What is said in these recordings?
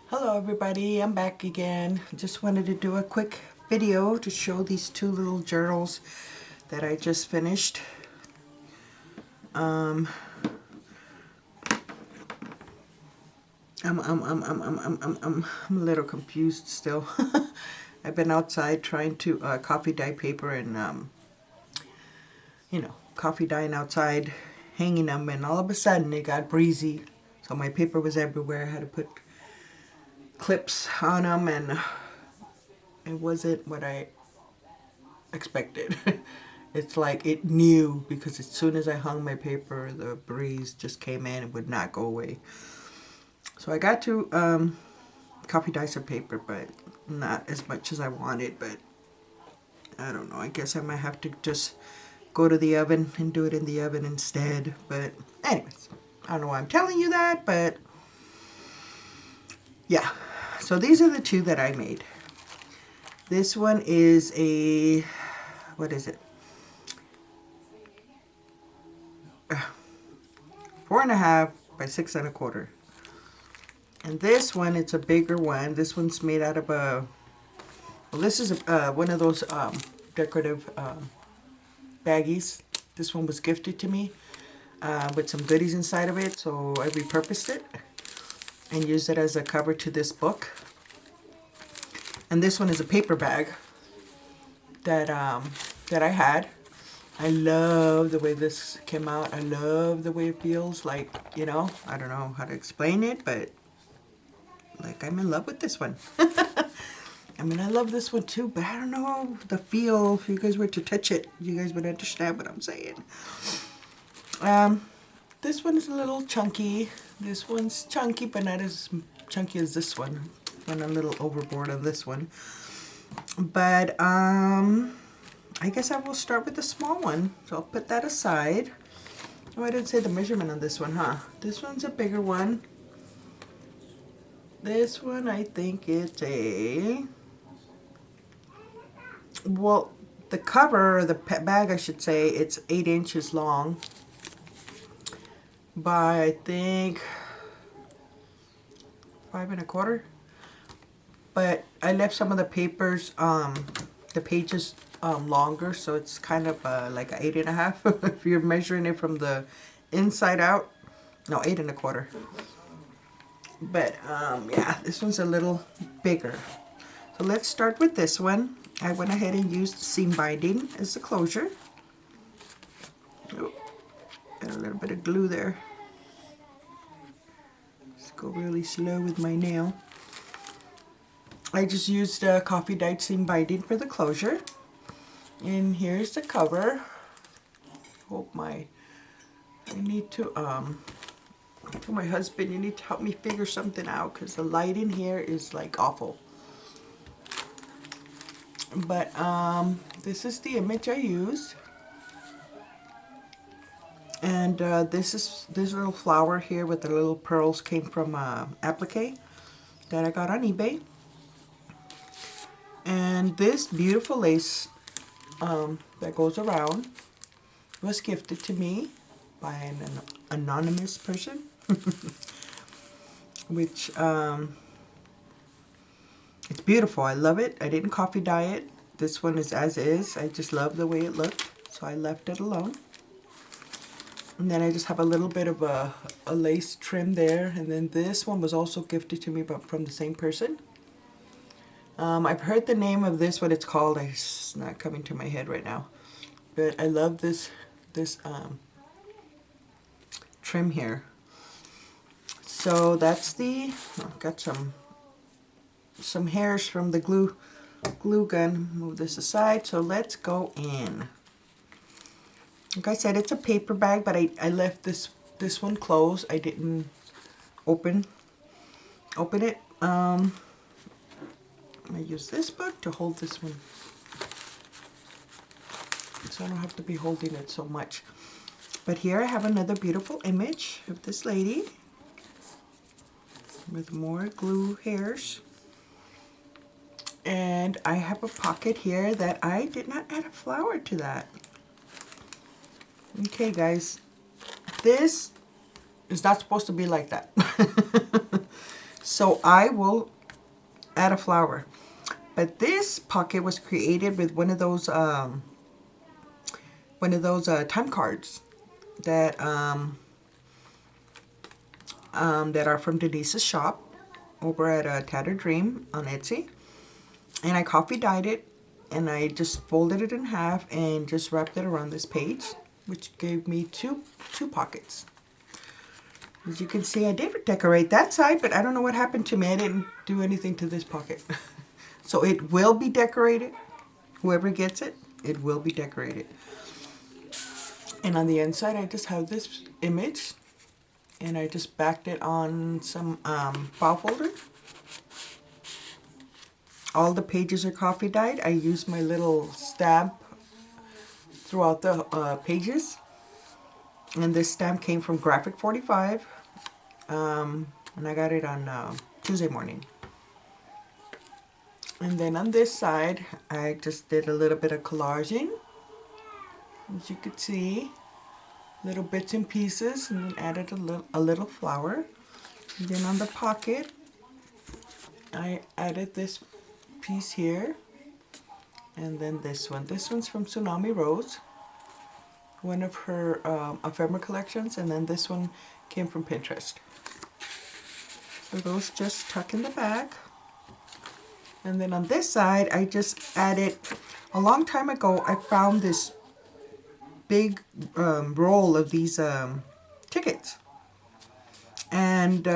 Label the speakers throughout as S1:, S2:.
S1: Hello everybody, I'm back again. Just wanted to do a quick video to show these two little journals that I just finished. I'm a little confused still. I've been outside trying to coffee dye paper and coffee dyeing outside, hanging them, and all of a sudden it got breezy. So my paper was everywhere. I had to put clips on them, and it wasn't what I expected. It's like it knew, because as soon as I hung my paper, the breeze just came in and would not go away. So I got to copy dye some paper, but not as much as I wanted. But I don't know. I guess I might have to just go to the oven and do it in the oven instead. But anyways, I don't know why I'm telling you that, but yeah. So these are the two that I made. This one is a, what is it? 4.5 by 6.25. And this one, it's a bigger one. This one's made out of a, well, this is one of those decorative baggies. This one was gifted to me with some goodies inside of it, so I repurposed it and used it as a cover to this book. And this one is a paper bag that that I had. I love the way this came out. I love the way it feels. Like, I don't know how to explain it, but like I'm in love with this one. I mean, I love this one too, but I don't know the feel. If you guys were to touch it, you guys would understand what I'm saying. This one is a little chunky. This one's chunky, but not as chunky as this one. Went a little overboard on this one. But I guess I will start with the small one. So I'll put that aside. Oh, I didn't say the measurement on this one, huh? This one's a bigger one. This one, I think it's a, well, the cover, the bag, I should say, it's 8 inches long by, I think, 5.25. But I left some of the papers, the pages longer, so it's kind of like an 8.5 if you're measuring it from the inside out. No, 8.25. But yeah, this one's a little bigger. So let's start with this one. I went ahead and used seam binding as the closure. Oh, got a little bit of glue there. Let's go really slow with my nail. I just used coffee dyed seam binding for the closure. And here's the cover. I need to tell my husband, you need to help me figure something out because the light in here is like awful. But this is the image I used. And this little flower here with the little pearls came from applique that I got on eBay. And this beautiful lace that goes around was gifted to me by an anonymous person. Which it's beautiful. I love it. I didn't coffee dye it. This one is as is. I just love the way it looked, so I left it alone. And then I just have a little bit of a lace trim there. And then this one was also gifted to me, but from the same person. I've heard the name of this, what it's called. It's not coming to my head right now. But I love this trim here. So that's the, I've got some hairs from the glue gun. Move this aside. So let's go in. Like I said, it's a paper bag, but I left this one closed. I didn't open it. I use this book to hold this one, so I don't have to be holding it so much. But here I have another beautiful image of this lady with more glue hairs. And I have a pocket here that I did not add a flower to that. Okay, guys, this is not supposed to be like that. So I will add a flower. But this pocket was created with one of those time cards that that are from Denise's shop over at Tattered Dream on Etsy. And I coffee dyed it, and I just folded it in half and just wrapped it around this page, which gave me two pockets. As you can see, I did decorate that side, but I don't know what happened to me. I didn't do anything to this pocket. So it will be decorated. Whoever gets it, it will be decorated. And on the inside, I just have this image, and I just backed it on some file folder. All the pages are coffee dyed. I used my little stamp throughout the pages. And this stamp came from Graphic 45. And I got it on Tuesday morning. And then on this side, I just did a little bit of collaging. As you could see, little bits and pieces, and then added a little flower. And then on the pocket, I added this piece here, and then this one. This one's from Tsunami Rose, one of her ephemera collections, and then this one came from Pinterest. So those just tuck in the back. And then on this side, I just added, a long time ago, I found this big roll of these tickets. And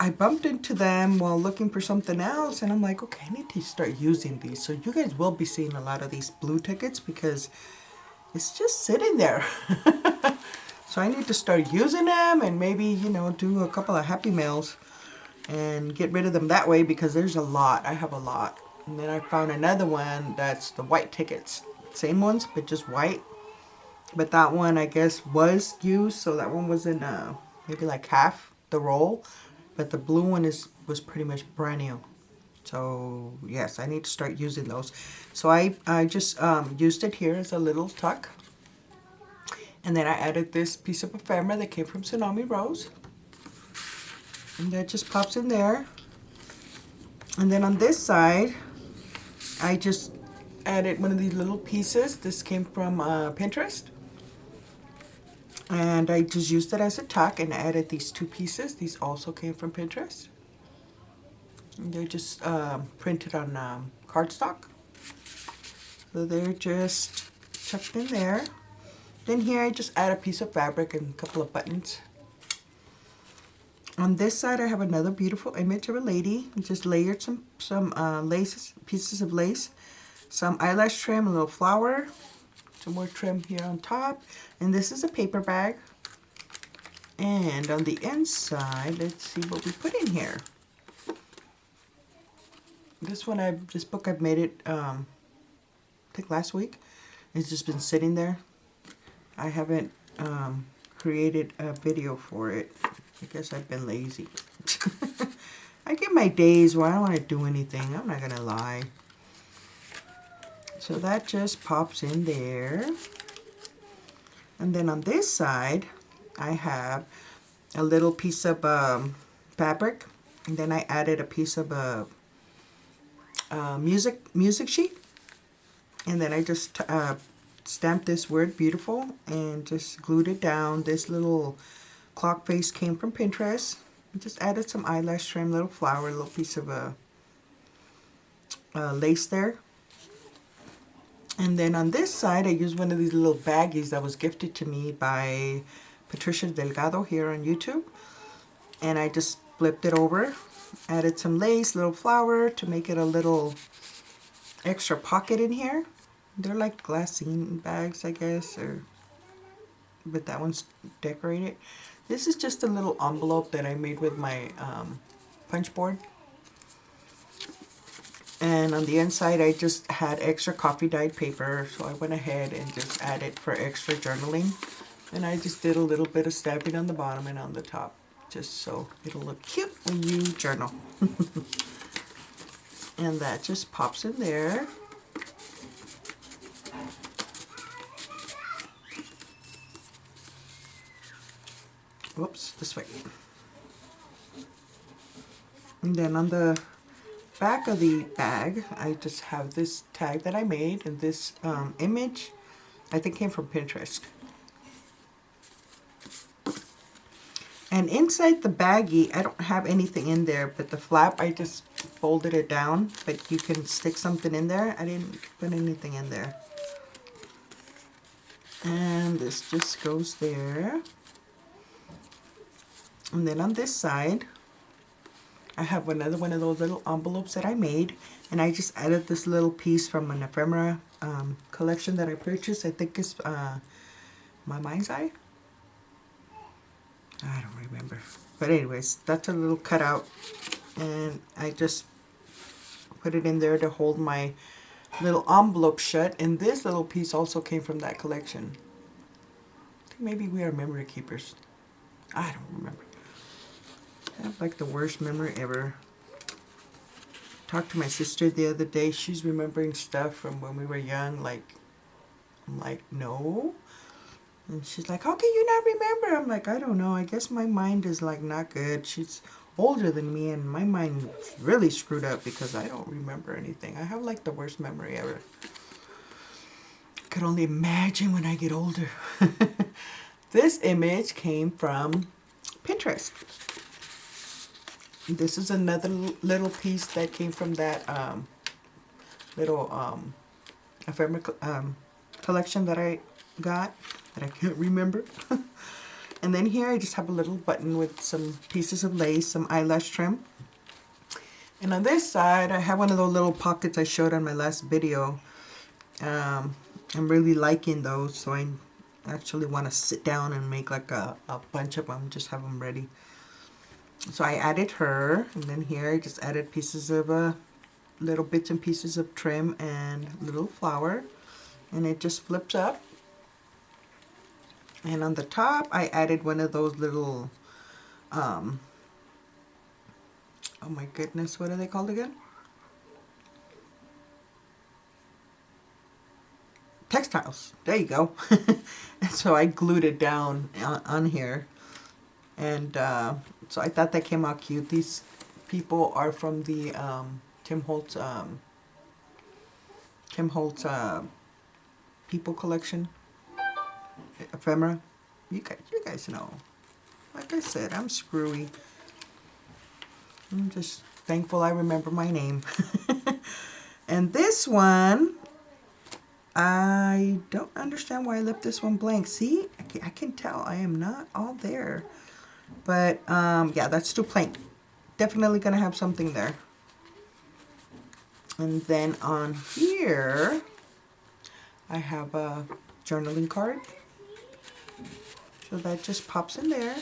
S1: I bumped into them while looking for something else, and I'm like, okay, I need to start using these. So you guys will be seeing a lot of these blue tickets because it's just sitting there. So I need to start using them and maybe, you know, do a couple of Happy Mails and get rid of them that way, because there's a lot. I have a lot. And then I found another one that's the white tickets. Same ones, but just white. But that one, I guess, was used, so that one was in maybe like half the roll. But the blue one was pretty much brand new. So yes, I need to start using those. So I just used it here as a little tuck. And then I added this piece of ephemera that came from Tsunami Rose. And that just pops in there. And then on this side, I just added one of these little pieces. This came from Pinterest. And I just used it as a tuck and added these two pieces. These also came from Pinterest. And they're just printed on cardstock. So they're just tucked in there. Then here I just add a piece of fabric and a couple of buttons. On this side, I have another beautiful image of a lady. I just layered some laces, pieces of lace, some eyelash trim, a little flower, some more trim here on top. And this is a paper bag. And on the inside, let's see what we put in here. This book I've made it, I think last week. It's just been sitting there. I haven't created a video for it. I guess I've been lazy. I get my days where I don't want to do anything. I'm not going to lie. So that just pops in there. And then on this side, I have a little piece of fabric. And then I added a piece of music sheet. And then I just stamped this word beautiful and just glued it down. This little clock face came from Pinterest. Just added some eyelash trim, little flower, little piece of lace there. And then on this side, I used one of these little baggies that was gifted to me by Patricia Delgado here on YouTube. And I just flipped it over, added some lace, little flower to make it a little extra pocket in here. They're like glassine bags, I guess, but that one's decorated. This is just a little envelope that I made with my punch board. And on the inside, I just had extra coffee dyed paper, so I went ahead and just added for extra journaling. And I just did a little bit of stamping on the bottom and on the top, just so it'll look cute when you journal. And that just pops in there. Whoops, this way. And then on the back of the bag, I just have this tag that I made, and this image, I think came from Pinterest. And inside the baggie, I don't have anything in there, but the flap, I just folded it down, but you can stick something in there. I didn't put anything in there. And this just goes there. And then on this side, I have another one of those little envelopes that I made, and I just added this little piece from an ephemera collection that I purchased. I think it's My Mind's Eye. I don't remember. But anyways, that's a little cutout, and I just put it in there to hold my little envelope shut. And this little piece also came from that collection. I think maybe we are memory keepers. I don't remember. I have like the worst memory ever. Talked to my sister the other day. She's remembering stuff from when we were young. Like, I'm like, no. And she's like, how can you not remember? I'm like, I don't know. I guess my mind is like not good. She's older than me, and my mind's really screwed up because I don't remember anything. I have like the worst memory ever. I could only imagine when I get older. This image came from Pinterest. This is another little piece that came from that little ephemera collection that I got that I can't remember. And then here I just have a little button with some pieces of lace, some eyelash trim. And on this side I have one of those little pockets I showed on my last video. I'm really liking those, so I actually want to sit down and make like a bunch of them, just have them ready. So I added her, and then here I just added pieces of little bits and pieces of trim and little flower, and it just flips up. And on the top I added one of those little oh my goodness, what are they called again? Textiles. There you go. And so I glued it down on here, and so I thought that came out cute. These people are from the Tim Holtz people collection, ephemera. You guys know. Like I said, I'm screwy. I'm just thankful I remember my name. And this one, I don't understand why I left this one blank. See, I can tell I am not all there. But yeah, that's too plain. Definitely gonna have something there. And then on here, I have a journaling card. So that just pops in there.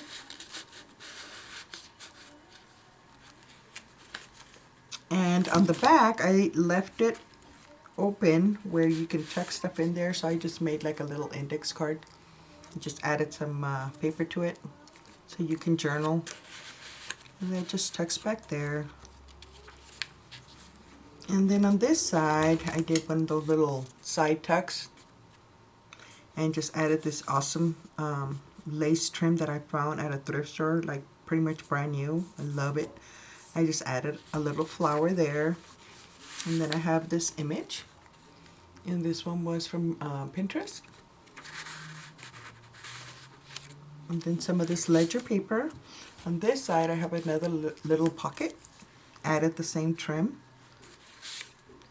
S1: And on the back, I left it open where you can tuck stuff in there. So I just made like a little index card. Just added some paper to it so you can journal. And then it just tucks back there. And then on this side, I did one of those little side tucks and just added this awesome lace trim that I found at a thrift store, like pretty much brand new. I love it. I just added a little flower there. And then I have this image. And this one was from Pinterest. And then some of this ledger paper. On this side, I have another little pocket. Added the same trim.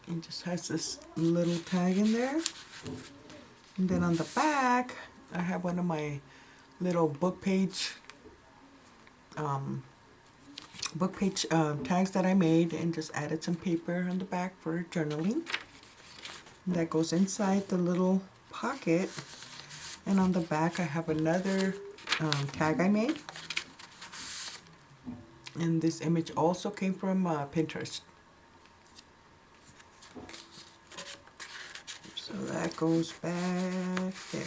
S1: It just has this little tag in there. And then on the back, I have one of my little book page tags that I made, and just added some paper on the back for journaling. And that goes inside the little pocket. And on the back, I have another tag I made. And this image also came from Pinterest. So that goes back there.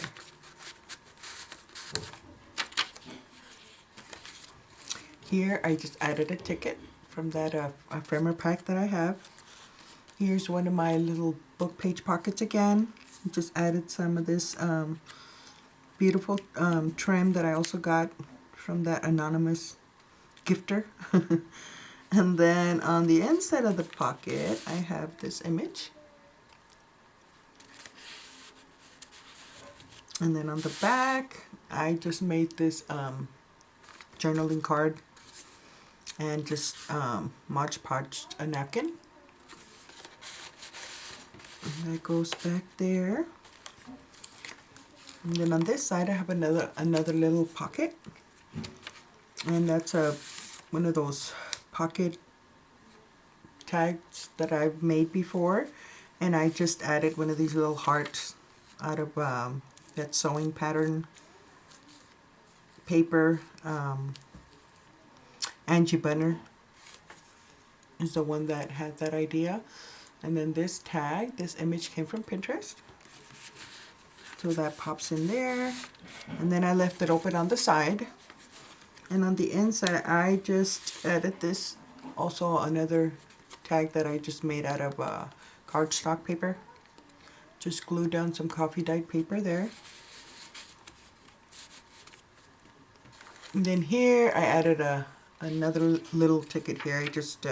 S1: Here I just added a ticket from that ephemera pack that I have. Here's one of my little book page pockets again. Just added some of this beautiful trim that I also got from that anonymous gifter. And then on the inside of the pocket, I have this image. And then on the back, I just made this journaling card and just Mod Podged a napkin. And that goes back there. And then on this side, I have another little pocket. And that's one of those pocket tags that I've made before. And I just added one of these little hearts out of that sewing pattern paper. Angie Bunner is the one that had that idea. And then this tag, this image came from Pinterest. So that pops in there. And then I left it open on the side. And on the inside, I just added this, also another tag that I just made out of cardstock paper. Just glued down some coffee dyed paper there. And then here I added another little ticket here. I just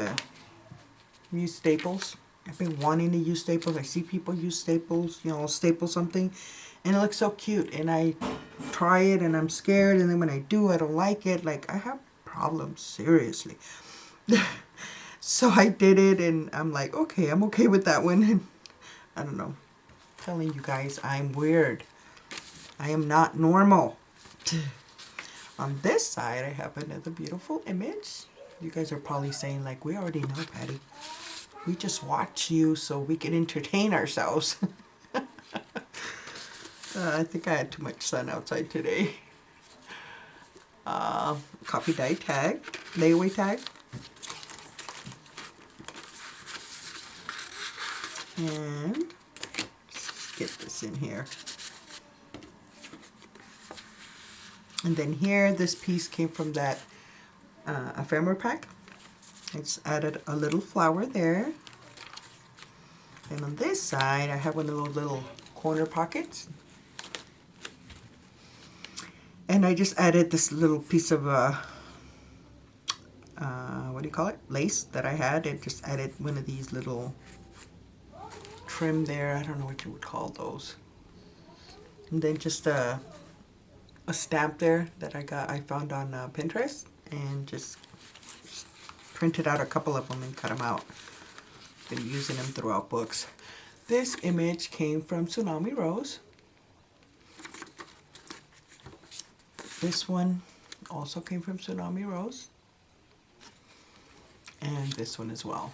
S1: used staples. I've been wanting to use staples. I see people use staples, you know, staple something, and it looks so cute. And I try it and I'm scared, and then when I do, I don't like it. Like, I have problems, seriously. So I did it, and I'm like, okay, I'm okay with that one. And I don't know. I'm telling you guys, I'm weird. I am not normal. On this side, I have another beautiful image. You guys are probably saying, like, we already know, Patty. We just watch you so we can entertain ourselves. I think I had too much sun outside today. Coffee dye tag, layaway tag. And let's get this in here. And then here, this piece came from that ephemera pack. I just added a little flower there. And on this side, I have one of those little corner pockets. And I just added this little piece of, what do you call it? Lace that I had. And just added one of these little trim there. I don't know what you would call those. And then just a stamp there that I found on Pinterest. And just printed out a couple of them and cut them out. Been using them throughout books. This image came from Tsunami Rose. This one also came from Tsunami Rose. And this one as well.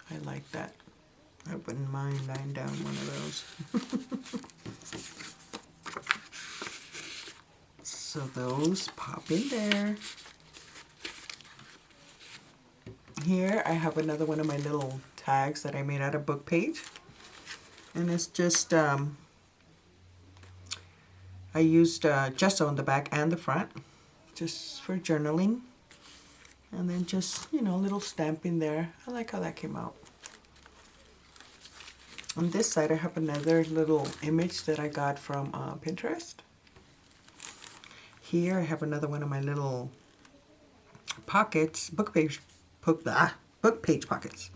S1: I like that. I wouldn't mind laying down one of those. So those pop in there. Here I have another one of my little tags that I made out of book page. And it's just, I used gesso on the back and the front, just for journaling. And then just, you know, a little stamping there. I like how that came out. On this side, I have another little image that I got from Pinterest. Here, I have another one of my little pockets, book page pockets.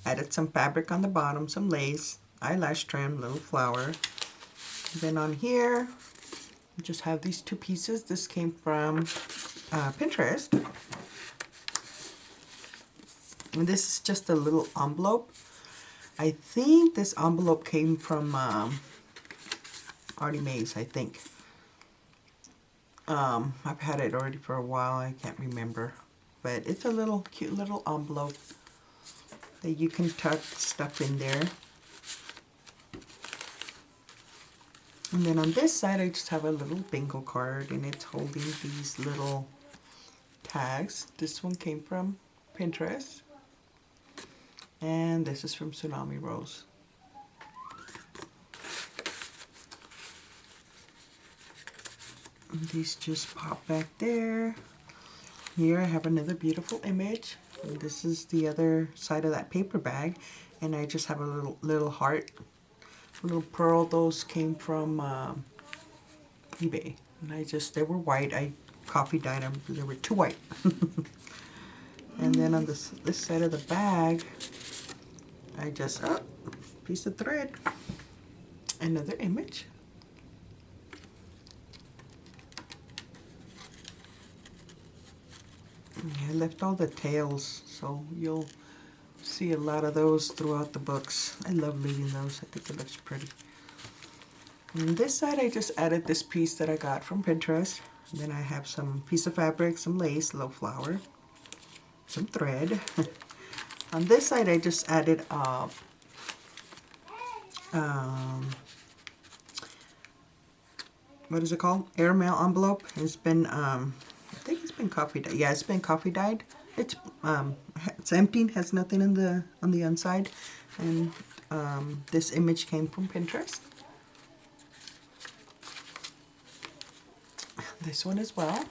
S1: Added some fabric on the bottom, some lace, eyelash trim, little flower. And then on here, I just have these two pieces. This came from Pinterest. And this is just a little envelope. I think this envelope came from Artie Mays, I think. I've had it already for a while. I can't remember. But it's a little cute little envelope that you can tuck stuff in there. And then on this side, I just have a little bingo card, and it's holding these little tags. This one came from Pinterest. And this is from Tsunami Rose. And these just pop back there. Here I have another beautiful image. And this is the other side of that paper bag. And I just have a little heart, a little pearl. Those came from eBay. And they were white. I coffee dyed them. They were too white. And then on this side of the bag, I just, oh, piece of thread, another image. Yeah, I left all the tails, so you'll see a lot of those throughout the books. I love leaving those. I think it looks pretty. And this side, I just added this piece that I got from Pinterest. And then I have some piece of fabric, some lace, little flower, some thread. On this side, I just added what is it called? Airmail envelope. It's been, I think it's been coffee dyed. Yeah, it's been coffee dyed. It's empty, has nothing on the inside. And this image came from Pinterest. This one as well.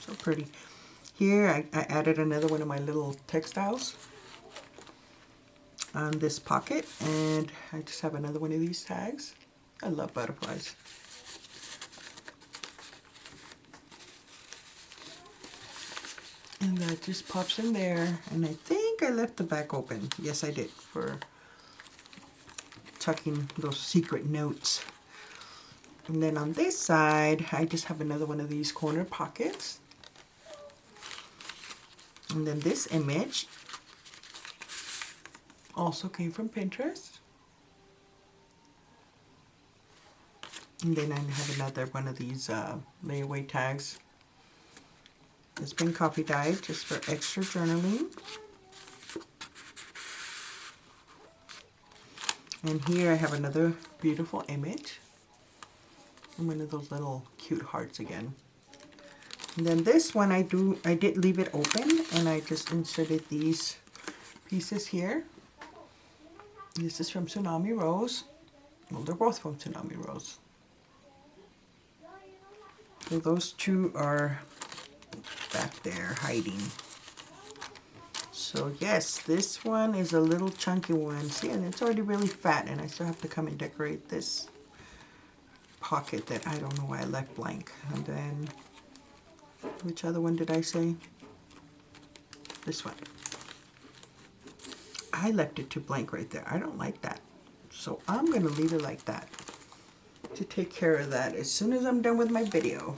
S1: So pretty. Here I added another one of my little textiles on this pocket, and I just have another one of these tags. I love butterflies. And that just pops in there, and I think I left the back open. Yes, I did, for tucking those secret notes. And then on this side, I just have another one of these corner pockets. And then this image also came from Pinterest. And then I have another one of these layaway tags. It's been coffee dyed just for extra journaling. And here I have another beautiful image. And one of those little cute hearts again. And then this one I did leave it open, and I just inserted these pieces here. This is from Tsunami Rose. Well, they're both from Tsunami Rose. So those two are back there hiding. So yes, this one is a little chunky one. See, and it's already really fat, and I still have to come and decorate this pocket that I don't know why I left blank. And then, which other one did I say? This one. I left it too blank right there. I don't like that. So I'm going to leave it like that to take care of that as soon as I'm done with my video.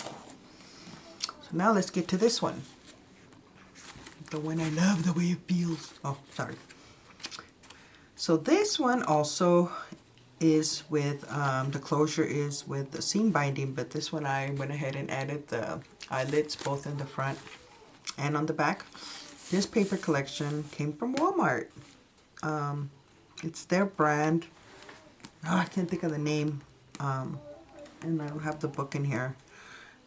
S1: So now let's get to this one. The one I love, the way it feels. Oh, sorry. So this one also is with, the closure is with the seam binding, but this one I went ahead and added the eyelets both in the front and on the back. This paper collection came from Walmart. It's their brand. Oh, I can't think of the name. And I don't have the book in here.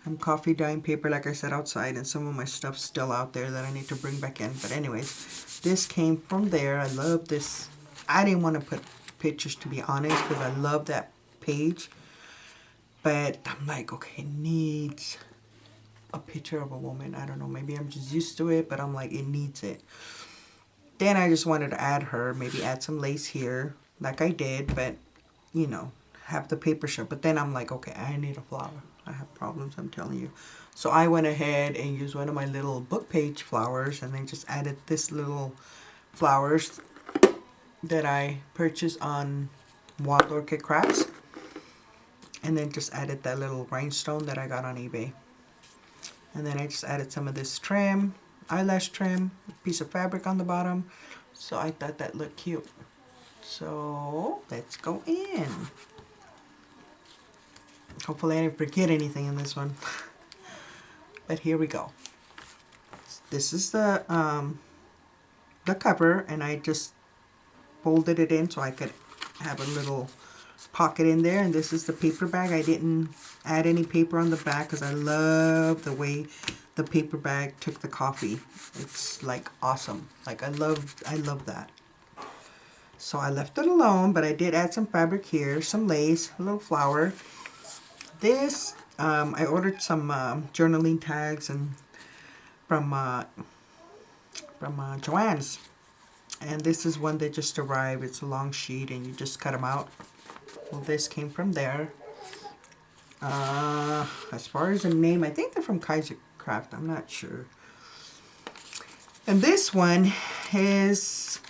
S1: I'm coffee dyeing paper, like I said, outside, and some of my stuff's still out there that I need to bring back in. But anyways, this came from there. I love this. I didn't want to put pictures, to be honest, because I love that page. But I'm like, okay, it needs a picture of a woman. I don't know, maybe I'm just used to it, but I'm like, it needs it. Then I just wanted to add her, maybe add some lace here, like I did, but, you know, have the paper show. But then I'm like, okay, I need a flower. I have problems, I'm telling you. So I went ahead and used one of my little book page flowers, and then just added this little flowers that I purchased on Wild Orchid Crafts. And then just added that little rhinestone that I got on eBay. And then I just added some of this trim, eyelash trim, piece of fabric on the bottom. So I thought that looked cute. So let's go in. Hopefully I didn't forget anything in this one. But here we go. This is the cover, and I just folded it in so I could have a little pocket in there. And this is the paper bag. I didn't add any paper on the back because I love the way the paper bag took the coffee. It's like awesome. Like I love that. So I left it alone, but I did add some fabric here, some lace, a little flower. This, I ordered some journaling tags and from Joann's. And this is one that just arrived. It's a long sheet and you just cut them out. Well, this came from there. As far as the name, I think they're from craft. I'm not sure. And this one is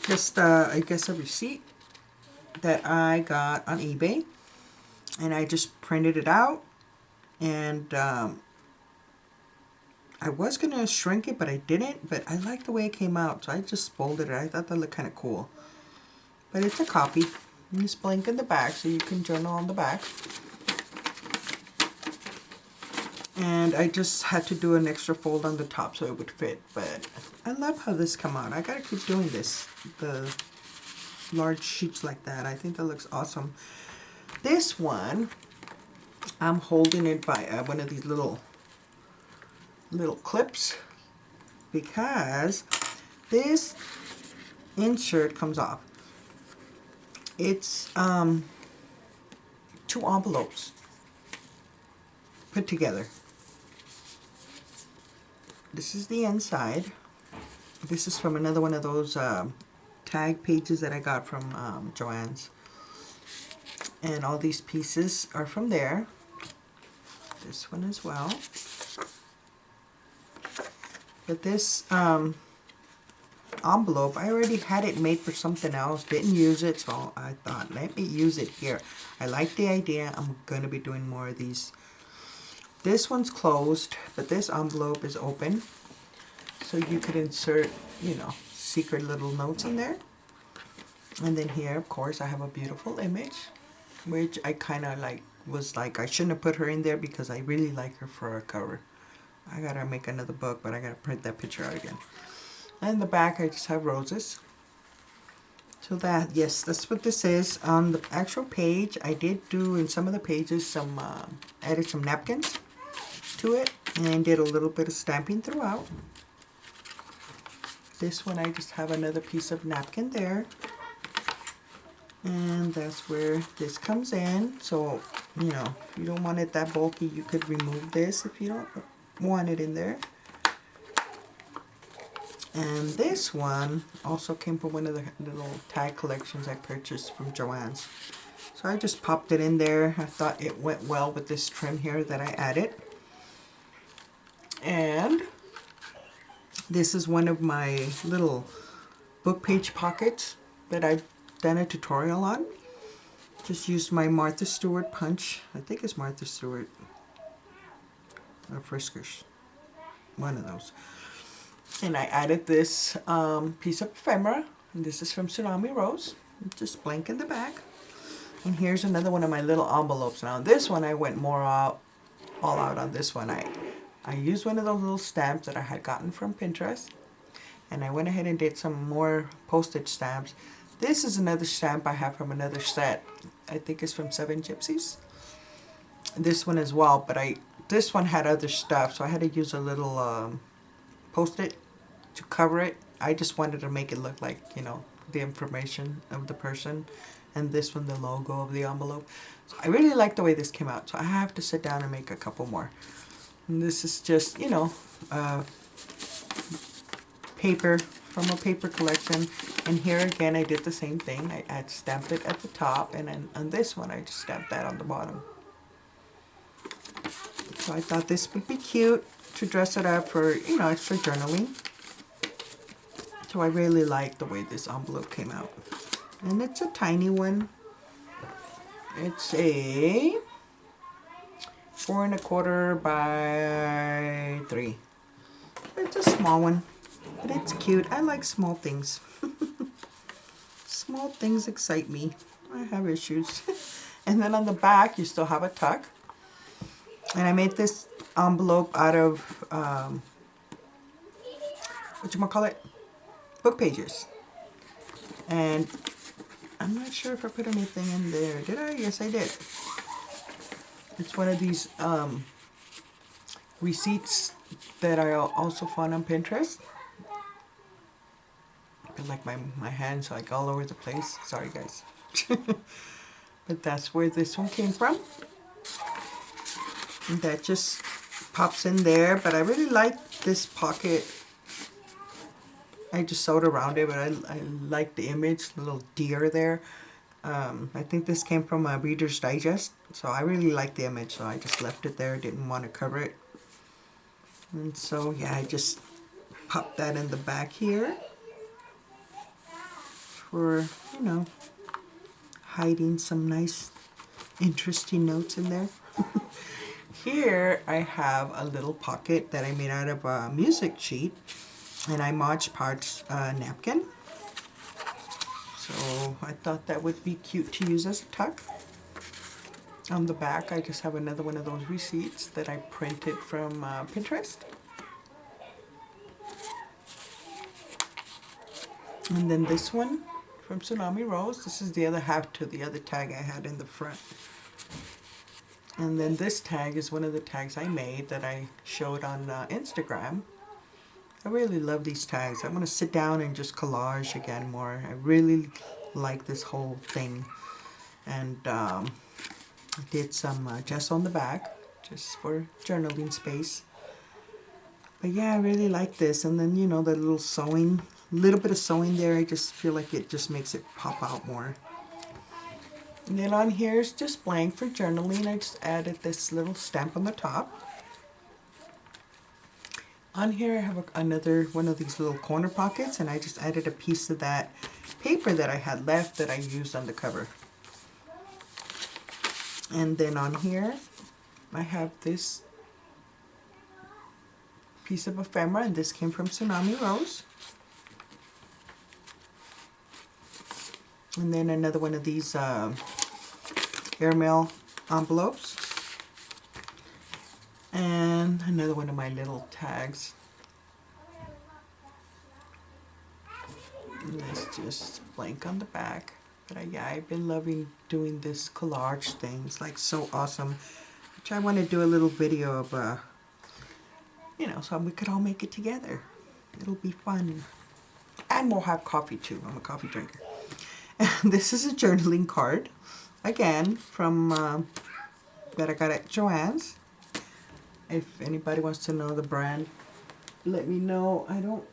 S1: just, I guess, a receipt that I got on eBay. And I just printed it out. And I was going to shrink it, but I didn't. But I like the way it came out, so I just folded it. I thought that looked kind of cool. But it's a copy. And it's blank in the back, so you can journal on the back. And I just had to do an extra fold on the top so it would fit. But I love how this come out. I gotta keep doing this. The large sheets like that. I think that looks awesome. This one, I'm holding it by one of these little clips, because this insert comes off. It's 2 envelopes put together. This is the inside. This is from another one of those tag pages that I got from Joann's. And all these pieces are from there. This one as well. But this envelope, I already had it made for something else. Didn't use it, so I thought, let me use it here. I like the idea. I'm going to be doing more of these. This one's closed, but this envelope is open. So you could insert, you know, secret little notes in there. And then here, of course, I have a beautiful image, which I kind of was like, I shouldn't have put her in there because I really like her for a cover. I gotta make another book, but I gotta print that picture out again. And in the back, I just have roses. So that, yes, that's what this is. On the actual page, I did do in some of the pages added some napkins to it, and did a little bit of stamping throughout. This one, I just have another piece of napkin there. And that's where this comes in. So, you know, if you don't want it that bulky, you could remove this if you don't want it in there. And this one also came from one of the little tag collections I purchased from Joann's. So I just popped it in there. I thought it went well with this trim here that I added. And this is one of my little book page pockets that I've done a tutorial on. Just used my Martha Stewart punch. I think it's Martha Stewart or Friskers. One of those. And I added this piece of ephemera. And this is from Tsunami Rose. Just blank in the back. And here's another one of my little envelopes. Now this one I went more all out on this one. I used one of those little stamps that I had gotten from Pinterest. And I went ahead and did some more postage stamps. This is another stamp I have from another set. I think it's from Seven Gypsies. This one as well, but this one had other stuff, so I had to use a little post-it to cover it. I just wanted to make it look like, you know, the information of the person. And this one, the logo of the envelope. So I really like the way this came out, so I have to sit down and make a couple more. And this is just, you know, paper from a paper collection. And here again, I did the same thing. I had stamped it at the top, and then on this one, I just stamped that on the bottom. So I thought this would be cute to dress it up for, you know, extra journaling. So I really like the way this envelope came out. And it's a tiny one. It's a 4 1/4 by 3. It's a small one, but it's cute. I like small things. Small things excite me. I have issues. And then on the back, you still have a tuck. And I made this envelope out of, whatchamacallit? Book pages. And I'm not sure if I put anything in there. Did I? Yes, I did. It's one of these receipts that I also found on Pinterest. I feel like my hands are like all over the place. Sorry, guys. But that's where this one came from. And that just pops in there. But I really like this pocket. I just sewed around it, but I like the image, the little deer there. I think this came from a Reader's Digest, so I really liked the image, so I just left it there. Didn't want to cover it. And so, yeah, I just popped that in the back here for, you know, hiding some nice, interesting notes in there. Here I have a little pocket that I made out of a music sheet, and I Mod Podge napkin. So I thought that would be cute to use as a tuck. On the back, I just have another one of those receipts that I printed from Pinterest. And then this one from Tsunami Rose. This is the other half to the other tag I had in the front. And then this tag is one of the tags I made that I showed on Instagram. I really love these tags. I'm going to sit down and just collage again more. I really like this whole thing. And I did some gesso on the back just for journaling space. But yeah, I really like this. And then, you know, the little sewing, little bit of sewing there, I just feel like it just makes it pop out more. And then on here is just blank for journaling. I just added this little stamp on the top. On here I have another one of these little corner pockets, and I just added a piece of that paper that I had left that I used on the cover. And then on here I have this piece of ephemera, and this came from Tsunami Rose. And then another one of these airmail envelopes. And another one of my little tags. And that's just blank on the back. But yeah, I've been loving doing this collage thing. It's like so awesome. Which I want to do a little video of, you know, so we could all make it together. It'll be fun. And we'll have coffee too. I'm a coffee drinker. And this is a journaling card. Again, from that I got at Joann's. If anybody wants to know the brand, let me know. I don't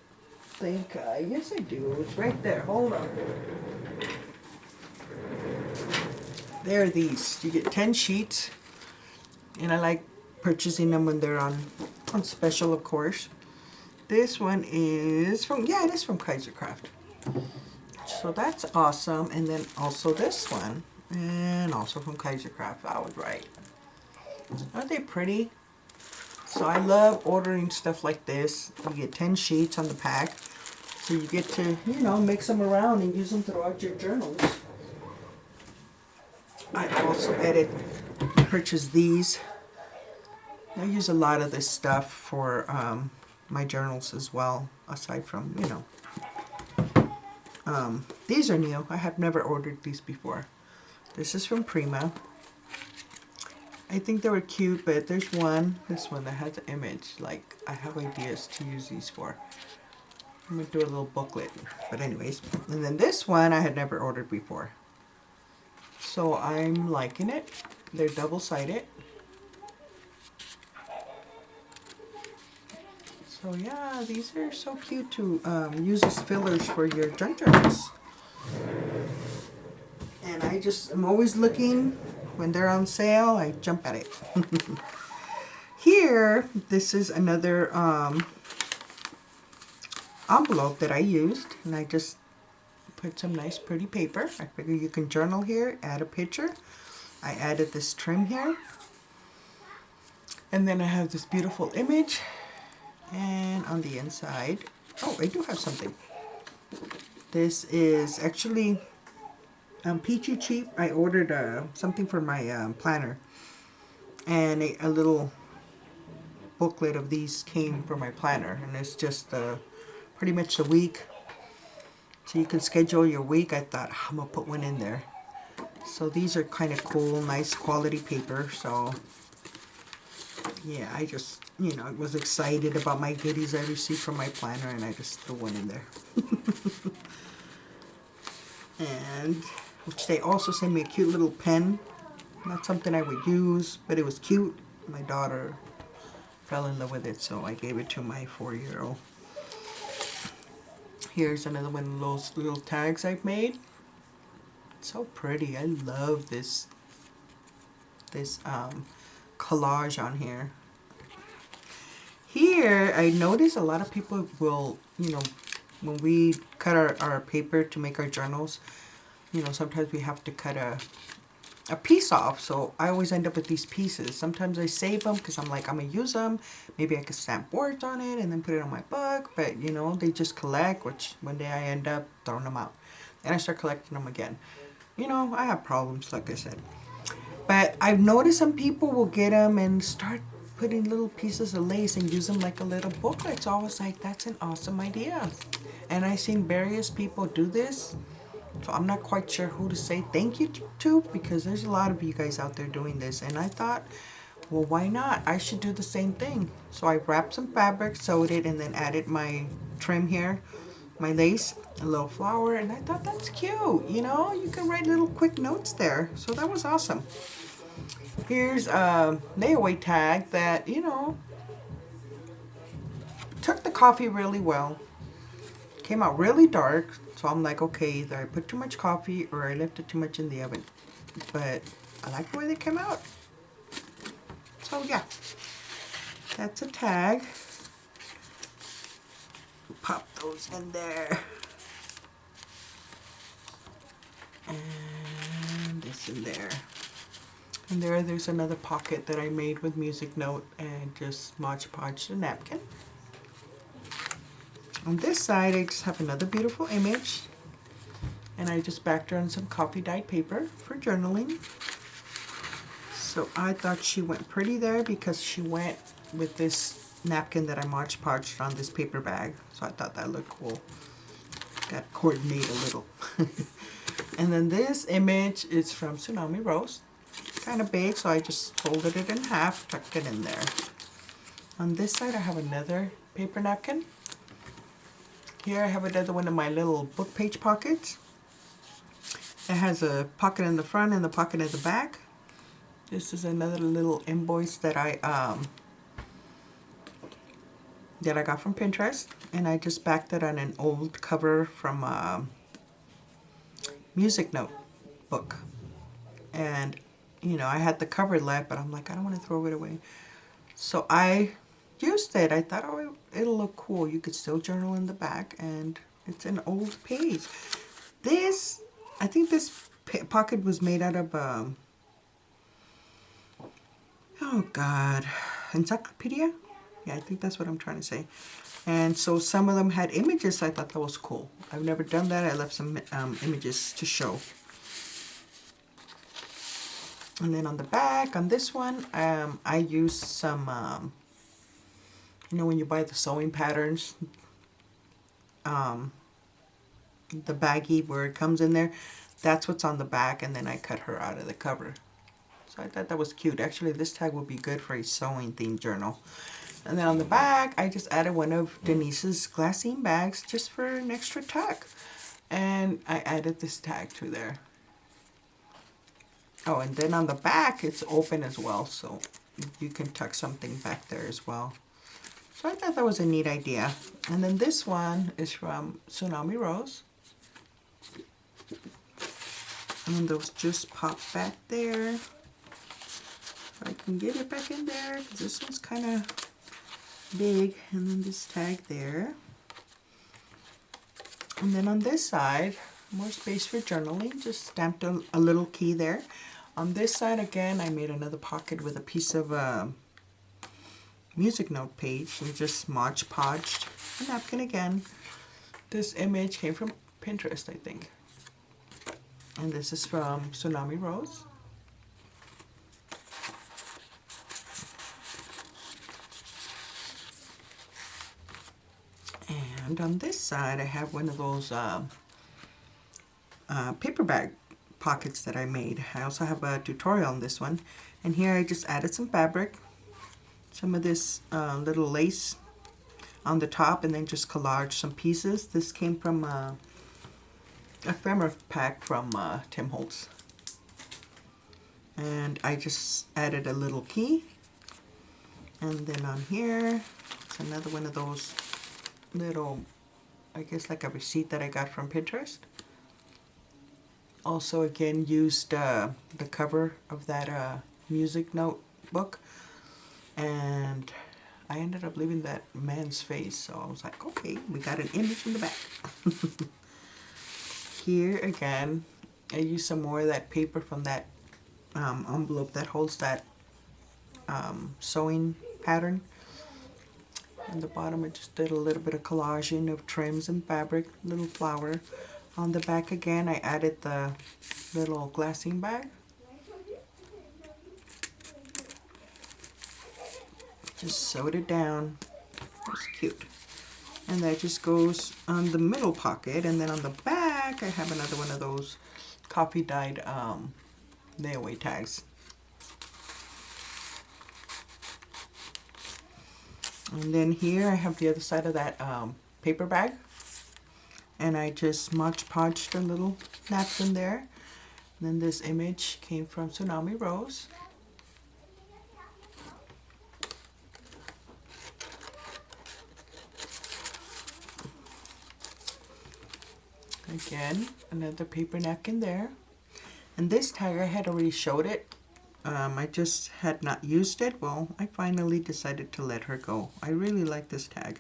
S1: think, yes I do. It's right there. Hold on. There are these. You get 10 sheets. And I like purchasing them when they're on special, of course. This one is from, yeah, it is from Kaisercraft. So that's awesome. And then also this one. And also from Kaisercraft. I was right. Aren't they pretty? So I love ordering stuff like this. You get 10 sheets on the pack. So you get to, you know, mix them around and use them throughout your journals. I also purchased these. I use a lot of this stuff for my journals as well, aside from, you know. These are new. I have never ordered these before. This is from Prima. I think they were cute, but there's this one that has an image. Like, I have ideas to use these for. I'm going to do a little booklet. But anyways, and then this one I had never ordered before. So I'm liking it. They're double-sided. So yeah, these are so cute to use as fillers for your junk journals. And I'm always looking. When they're on sale, I jump at it. Here, this is another envelope that I used. And I just put some nice pretty paper. I figure you can journal here, add a picture. I added this trim here. And then I have this beautiful image. And on the inside, oh, I do have something. This is actually Peachy Cheap. I ordered something for my planner, and a little booklet of these came for my planner, and it's just pretty much a week, so you can schedule your week. I thought I'm gonna put one in there. So these are kind of cool, nice quality paper. So yeah, I just, you know, was excited about my goodies I received from my planner, and I just threw one in there. And which they also sent me a cute little pen. Not something I would use, but it was cute. My daughter fell in love with it, so I gave it to my 4-year-old. Here's another one of those little tags I've made. So pretty. I love this collage on here. Here, I notice a lot of people will, when we cut our paper to make our journals, sometimes we have to cut a piece off. So I always end up with these pieces. Sometimes I save them because I'm like, I'm going to use them. Maybe I could stamp words on it and then put it on my book. But, they just collect, which one day I end up throwing them out. And I start collecting them again. I have problems, like I said. But I've noticed some people will get them and start putting little pieces of lace and use them like a little booklet. So I was like, that's an awesome idea. And I've seen various people do this. So I'm not quite sure who to say thank you to because there's a lot of you guys out there doing this. And I thought, well, why not? I should do the same thing. So I wrapped some fabric, sewed it, and then added my trim here, my lace, a little flower. And I thought that's cute. You can write little quick notes there. So that was awesome. Here's a layaway tag that, took the coffee really well. Came out really dark. So I'm like, okay, either I put too much coffee or I left it too much in the oven. But I like the way they came out. So yeah, that's a tag. Pop those in there. And this in there. And there's another pocket that I made with music note and just Mod Podged a napkin. On this side, I just have another beautiful image. And I just backed her on some coffee dyed paper for journaling. So I thought she went pretty there because she went with this napkin that I Mod Podged on this paper bag. So I thought that looked cool. Got to coordinate a little. And then this image is from Tsunami Rose. Kind of big, so I just folded it in half, tucked it in there. On this side, I have another paper napkin. Here I have another one of my little book page pockets. It has a pocket in the front and the pocket in the back. This is another little invoice that I got from Pinterest, and I just backed it on an old cover from a music note book. And I had the cover left, but I'm like, I don't want to throw it away. So I used it. I thought, oh, it'll look cool. You could still journal in the back, and it's an old page. I think this pocket was made out of, oh God, encyclopedia? Yeah, I think that's what I'm trying to say. And so some of them had images, so I thought that was cool. I've never done that. I left some images to show. And then on the back, on this one, I used some, when you buy the sewing patterns, the baggie where it comes in there, that's what's on the back, and then I cut her out of the cover. So I thought that was cute. Actually, this tag would be good for a sewing themed journal. And then on the back, I just added one of Denise's glassine bags just for an extra tuck. And I added this tag to there. Oh, and then on the back, it's open as well, so you can tuck something back there as well. So I thought that was a neat idea. And then this one is from Tsunami Rose. And those just pop back there. If I can get it back in there, because this one's kind of big. And then this tag there. And then on this side, more space for journaling. Just stamped a little key there. On this side, again, I made another pocket with a piece of music note page and just Mod Podged a napkin again. This image came from Pinterest, I think. And this is from Tsunami Rose. And on this side, I have one of those paper bag pockets that I made. I also have a tutorial on this one. And here I just added some fabric, some of this little lace on the top, and then just collaged some pieces. This came from a ephemera pack from Tim Holtz. And I just added a little key. And then on here, it's another one of those little, I guess like a receipt that I got from Pinterest. also again used the cover of that music note book, and I ended up leaving that man's face, so I was like, okay, we got an image in the back. Here again, I used some more of that paper from that envelope that holds that sewing pattern. On the bottom I just did a little bit of collaging of trims and fabric, little flower. On the back again I added the little glassine bag. Just sewed it down. It's cute. And that just goes on the middle pocket, and then on the back I have another one of those coffee dyed layaway tags. And then here I have the other side of that paper bag, and I just Mod Podged a little napkin there. And then this image came from Tsunami Rose. Again, another paper napkin there. And this tag I had already showed it. I just had not used it. Well, I finally decided to let her go. I really like this tag,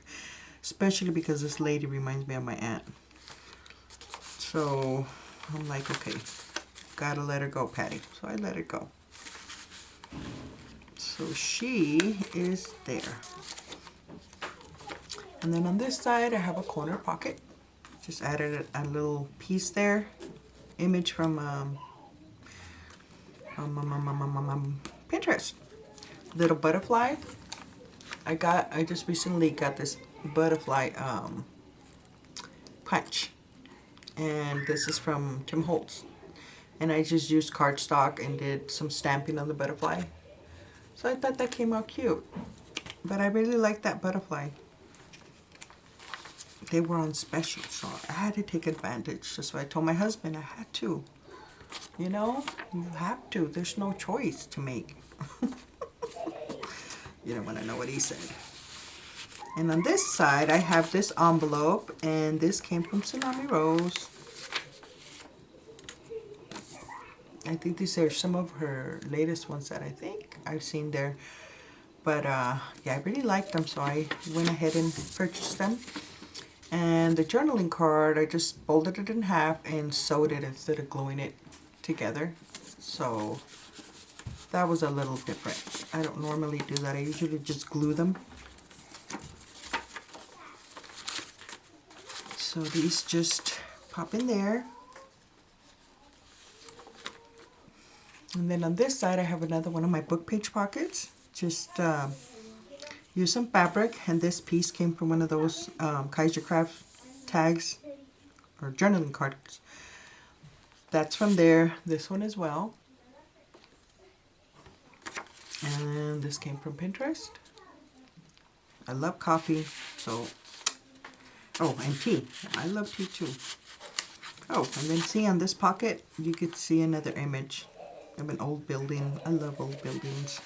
S1: especially because this lady reminds me of my aunt. So I'm like, okay, gotta let her go, Patty. So I let her go. So she is there. And then on this side I have a corner pocket. Just added a little piece there. Image from Pinterest. Little butterfly. I just recently got this butterfly punch, and this is from Tim Holtz. And I just used cardstock and did some stamping on the butterfly. So I thought that came out cute. But I really like that butterfly. They were on special, so I had to take advantage. So I told my husband I had to. You know, you have to. There's no choice to make. You don't want to know what he said. And on this side, I have this envelope, and this came from Tsunami Rose. I think these are some of her latest ones that I think I've seen there. But yeah, I really liked them, so I went ahead and purchased them. And the journaling card, I just folded it in half and sewed it instead of gluing it together. So that was a little different. I don't normally do that. I usually just glue them. So these just pop in there. And then on this side I have another one of my book page pockets. Just use some fabric, and this piece came from one of those Kaiser Craft tags or journaling cards. That's from there. This one as well. And this came from Pinterest. I love coffee, so... Oh, and tea. I love tea too. Oh, and then see on this pocket, you could see another image of an old building. I love old buildings.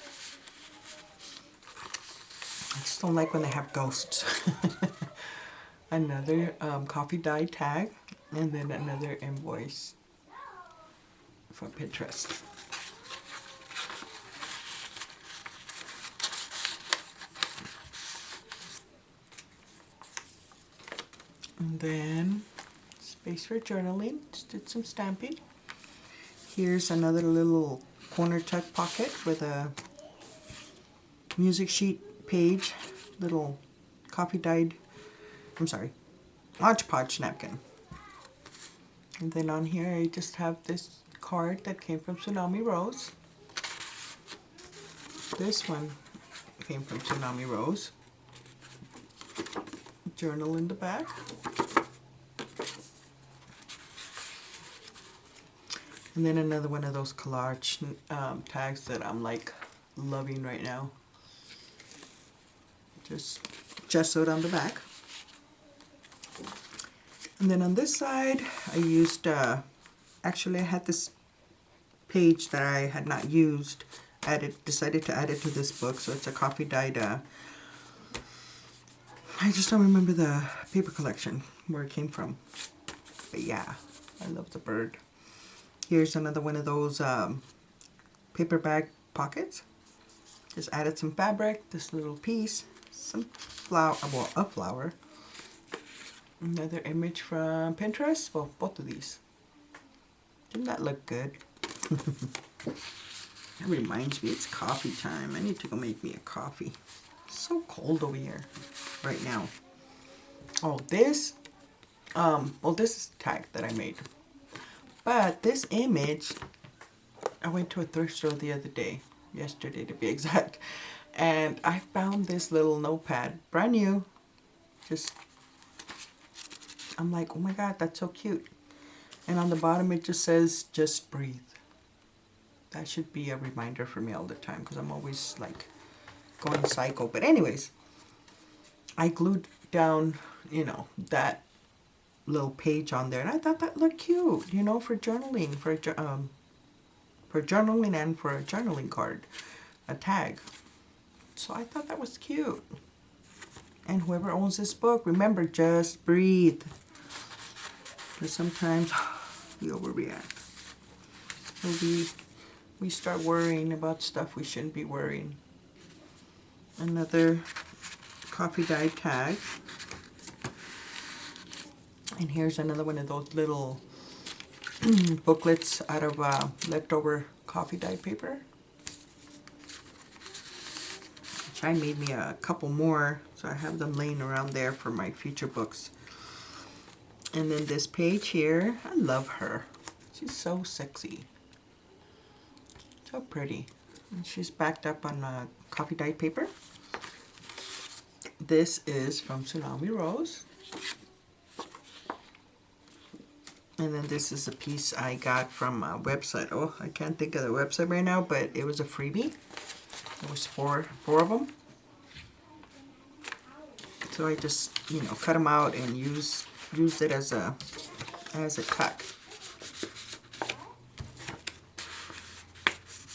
S1: I just don't like when they have ghosts. Another coffee dye tag, and then another invoice from Pinterest. And then space for journaling. Just did some stamping. Here's another little corner tuck pocket with a music sheet page, little coffee dyed, Mod Podge napkin. And then on here I just have this card that came from Tsunami Rose. This one came from Tsunami Rose. Journal in the back. And then another one of those collage tags that I'm like loving right now. Just gessoed on the back. And then on this side I used, actually I had this page that I had not used, decided to add it to this book, so it's a coffee dyed, I just don't remember the paper collection where it came from. But yeah, I love the bird. Here's another one of those paper bag pockets. Just added some fabric, this little piece, some flower, well, a flower. Another image from Pinterest. Well, both of these. Didn't that look good? That reminds me, it's coffee time. I need to go make me a coffee. It's so cold over here right now. Oh, this, well, this is a tag that I made. But this image, I went to a thrift store the other day, yesterday to be exact, and I found this little notepad, brand new. Just, I'm like, oh my God, that's so cute. And on the bottom it just says, just breathe. That should be a reminder for me all the time, because I'm always like going psycho. But anyways, I glued down, you know, that little page on there, and I thought that looked cute, you know, for journaling, for journaling and for a journaling card, a tag. So I thought that was cute. And whoever owns this book, remember, just breathe. Because sometimes we overreact. So we start worrying about stuff we shouldn't be worrying. Another coffee dyed tag. And here's another one of those little booklets out of leftover coffee dyed paper. Which I made me a couple more, so I have them laying around there for my future books. And then this page here, I love her. She's so sexy. So pretty. And she's backed up on coffee dyed paper. This is from Tsunami Rose. And then this is a piece I got from a website. Oh, I can't think of the website right now, but it was a freebie. There was four of them. So I just, you know, cut them out and used it as a tuck.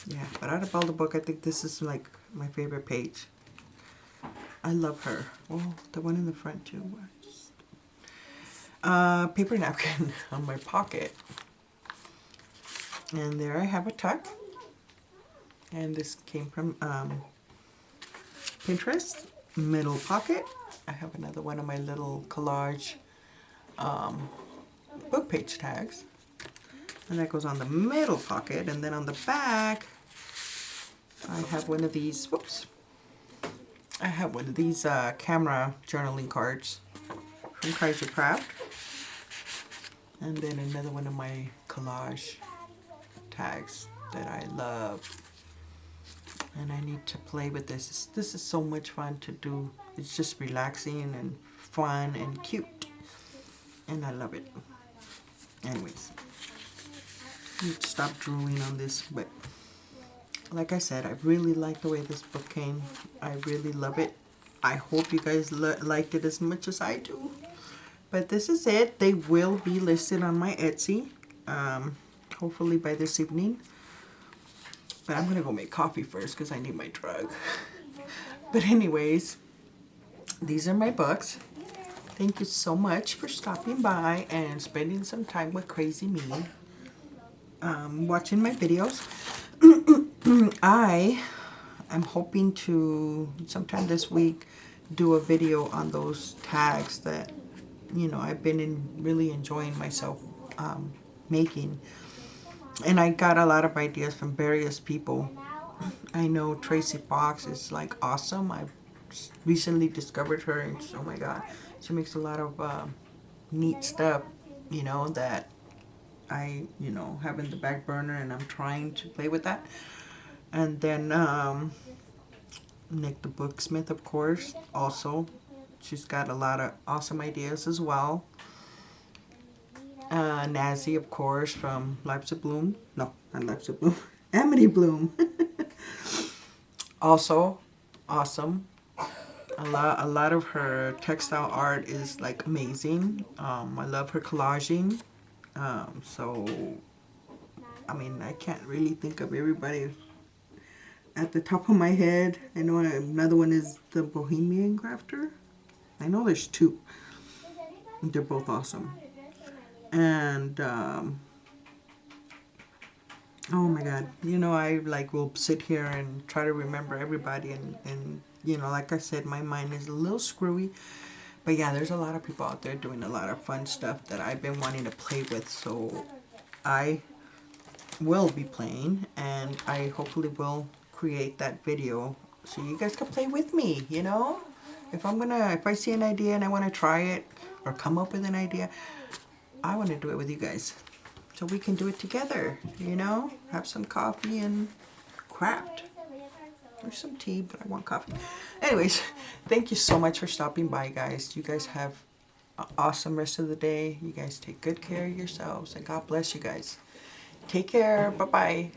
S1: Yeah, but out of all the book, I think this is like my favorite page. I love her. Oh, the one in the front too. Paper napkin on my pocket. And there I have a tuck. And this came from Pinterest. Middle pocket. I have another one of my little collage book page tags. And that goes on the middle pocket. And then on the back, I have one of these, whoops. I have one of these camera journaling cards from Kaiser Craft. And then another one of my collage tags that I love. And I need to play with this. This is so much fun to do. It's just relaxing and fun and cute. And I love it. Anyways. I need to stop drooling on this. But like I said, I really like the way this book came. I really love it. I hope you guys liked it as much as I do. But this is it. They will be listed on my Etsy. Hopefully by this evening. But I'm going to go make coffee first because I need my drug. But anyways, these are my books. Thank you so much for stopping by and spending some time with Crazy Me. Watching my videos. I am hoping to, sometime this week, do a video on those tags that, you know, I've been really enjoying myself making. And I got a lot of ideas from various people. I know Tracy Fox is like awesome. I recently discovered her, and oh my God, she makes a lot of neat stuff, you know, that I, you know, have in the back burner, and I'm trying to play with that. And then Nick the Booksmith, of course, also. She's got a lot of awesome ideas as well. Nazi, of course, from Lives of Bloom. No, not Lives of Bloom. Amity Bloom. Also, awesome. A lot of her textile art is like amazing. I love her collaging. So, I mean, I can't really think of everybody at the top of my head. I know another one is the Bohemian Crafter. I know there's two. They're both awesome. And Oh my God. You know, I like will sit here and try to remember everybody and you know, like I said, my mind is a little screwy. But yeah, there's a lot of people out there doing a lot of fun stuff that I've been wanting to play with. So I will be playing and I hopefully will create that video so you guys can play with me, you know? If I see an idea and I want to try it or come up with an idea, I want to do it with you guys. So we can do it together, you know? Have some coffee and craft. There's some tea, but I want coffee. Anyways, thank you so much for stopping by, guys. You guys have an awesome rest of the day. You guys take good care of yourselves, and God bless you guys. Take care. Bye bye.